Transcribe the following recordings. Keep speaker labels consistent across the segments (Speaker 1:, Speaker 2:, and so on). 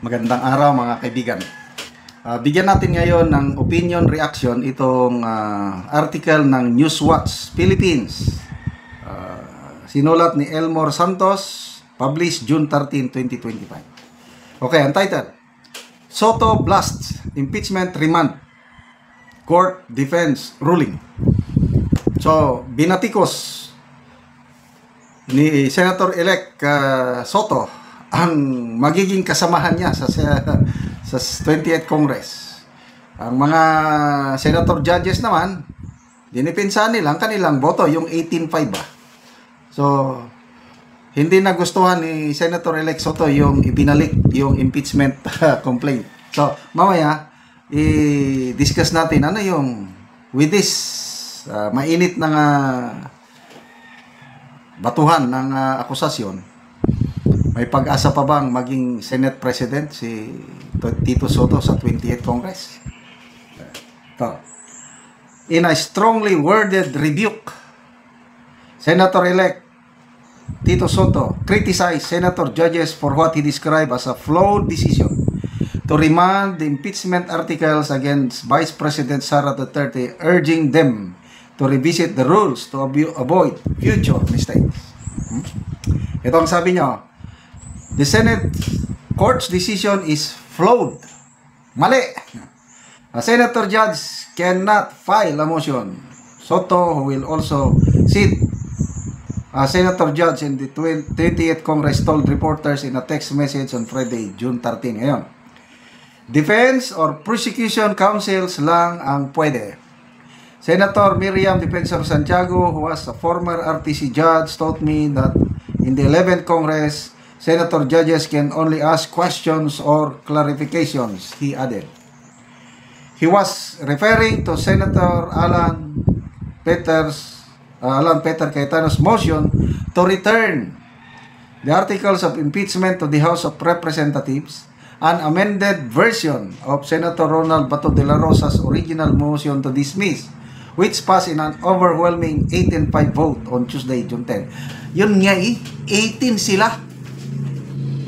Speaker 1: Magandang araw mga kaibigan. Bigyan natin ngayon ng opinion reaction itong article ng Newswatch Philippines. Sinulat ni Elmore Santos, published June 13, 2025. Okay, ang title: Soto blasts impeachment remand, court defense ruling. So, binatikos ni Senator-elect Soto ang magiging kasamahan niya sa 28th Congress. Ang mga senator judges naman, dinipinsahan nila ang kanilang boto, yung 18-5 ba. So, hindi nagustuhan ni Senator-elect Soto yung ibinalik yung impeachment complaint. So, mamaya, i-discuss natin ano yung with this mainit na batuhan ng akusasyon. May pag-asa pa bang maging Senate President si Tito Soto sa 28th Congress? In a strongly worded rebuke, Senator-elect Tito Soto criticized senator judges for what he described as a flawed decision to remand the impeachment articles against Vice President Sara Duterte, urging them to revisit the rules to avoid future mistakes. Ito ang sabi niyo: the Senate court's decision is flawed. Mali. A senator judge cannot file a motion. Soto, who will also sit as senator judge in the 28th Congress, told reporters in a text message on Friday, June 13. Ngayon, defense or prosecution counsels lang ang pwede. Senator Miriam Defensor Santiago, who was a former RTC judge, told me that in the 11th Congress, senator judges can only ask questions or clarifications, he added. He was referring to Senator Alan Peter Cayetano's motion to return the articles of impeachment to the House of Representatives, an amended version of Senator Ronald Bato de la Rosa's original motion to dismiss, which passed in an overwhelming 18-5 vote on Tuesday, June 10. Yun nga 18 sila.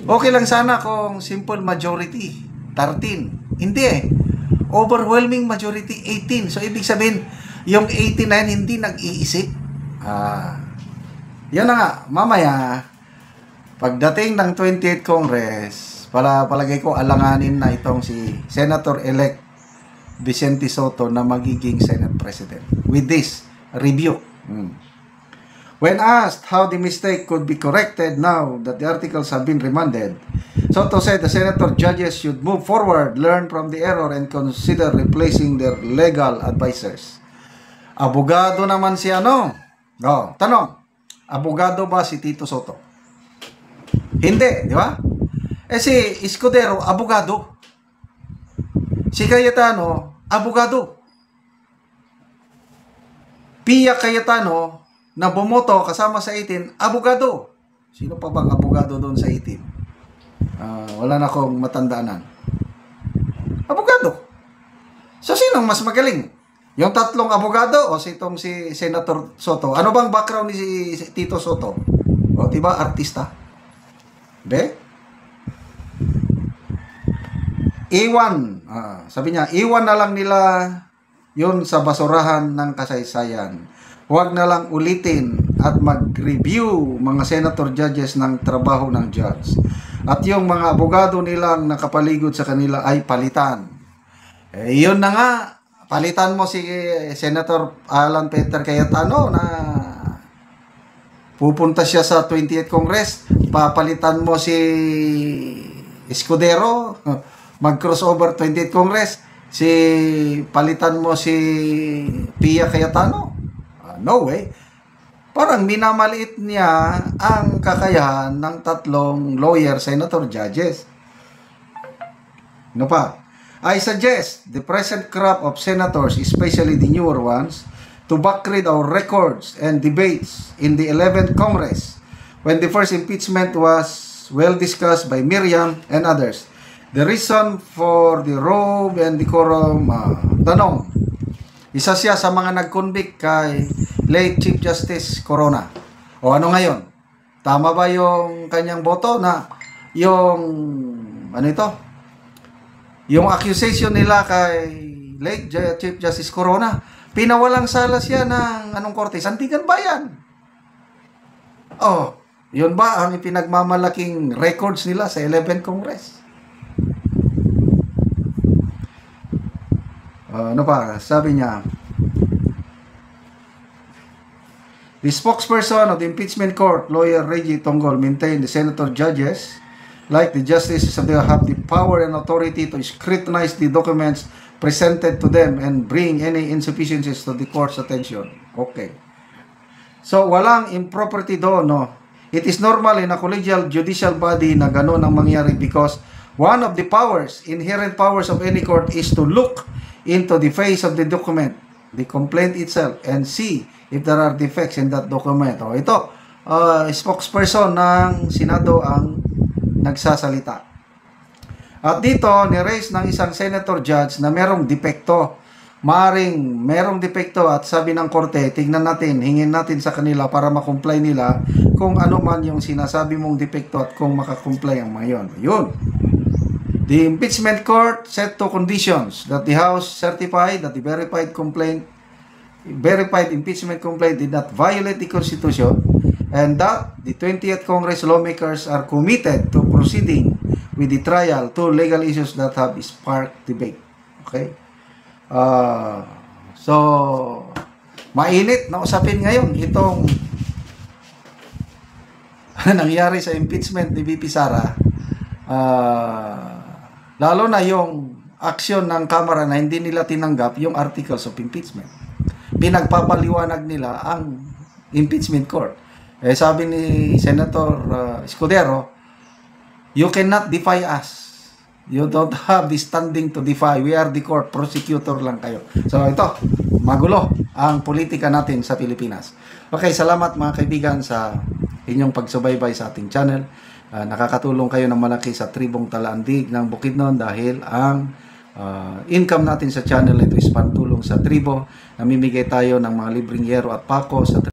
Speaker 1: Okay lang sana kung simple majority, 13. Hindi overwhelming majority, 18. So, ibig sabihin, yung 18 na yan, hindi nag-iisip. Yan na nga, mamaya, pagdating ng 28th Congress, palagay ko alanganin na itong si Senator-elect Vicente Soto na magiging Senate President with this review. When asked how the mistake could be corrected now that the articles have been remanded, Soto said the senator judges should move forward, learn from the error, and consider replacing their legal advisors. Abogado naman si tanong, abogado ba si Tito Soto? Hindi, di ba? Si Escudero, abogado. Si Cayetano, abogado. Pia Cayetano, na bumoto kasama sa 18, abogado. Sino pa bang abogado doon sa 18? Wala na akong matandaanan. Abogado. So, sinong mas magaling? Yung tatlong abogado o si Senator Soto? Ano bang background ni si Tito Soto? O, diba, artista? Iwan. Sabi niya, iwan na lang nila yun sa basurahan ng kasaysayan. Huwag na lang ulitin at mag-review mga senator judges ng trabaho ng judge. At yung mga abogado nilang nakapaligod sa kanila ay palitan. Yun na nga, palitan mo si Senator Alan Peter Cayetano na pupunta siya sa 28th Congress. Papalitan mo si Escudero, mag-crossover 28th Congress. Palitan mo si Pia Cayetano. No way. Parang minamaliit niya ang kakayahan ng tatlong lawyer, senator, judges. Ano pa? I suggest the present crop of senators, especially the newer ones, to backread our records and debates in the 11th Congress when the first impeachment was well discussed by Miriam and others. The reason for the robe and decorum, tanong, isa siya sa mga nag-convict kay late Chief Justice Corona. O ano ngayon? Tama ba yung kanyang boto na yung Yung accusation nila kay late Chief Justice Corona, pinawalang sala siya ng anong korte? Sandigan Bayan. Oh, yun ba ang ipinagmamalaking records nila sa 11th Congress? Ano pa? Sabi niya, the spokesperson of the impeachment court, lawyer Reggie Tonggol, maintained the senator judges, like the justices of the have the power and authority to scrutinize the documents presented to them and bring any insufficiencies to the court's attention. Okay. So, walang impropriety doon, no? It is normal in a collegial judicial body na gano'n ang mangyari because one of the powers, inherent powers of any court is to look into the face of the document, the complaint itself, and see if there are defects in that document. O, ito, spokesperson ng Senado ang nagsasalita. At dito, ni-raise ng isang senator judge na merong depekto. Maaring merong depekto at sabi ng korte, tingnan natin, hingin natin sa kanila para makomply nila kung ano man yung sinasabi mong depekto at kung makakomply ang mga yun. Yun. The impeachment court set two conditions that the House certified that the verified impeachment complaint did not violate the Constitution and that the 20th Congress lawmakers are committed to proceeding with the trial to legal issues that have sparked debate. Okay? So, mainit na usapin ngayon itong nangyari sa impeachment ni VP Sara. Lalo na yung aksyon ng Kamara na hindi nila tinanggap yung articles of impeachment. Pinagpapaliwanag nila ang impeachment court. Sabi ni Senator Escudero, you cannot defy us. You don't have the standing to defy. We are the court. Prosecutor lang kayo. So ito, magulo ang politika natin sa Pilipinas. Okay, salamat mga kaibigan sa inyong pagsubaybay sa ating channel. Nakakatulong kayo ng malaki sa tribong Talaandig ng Bukidnon dahil ang income natin sa channel ito is pantulong sa tribo. Namimigay tayo ng mga libreng yero at pako sa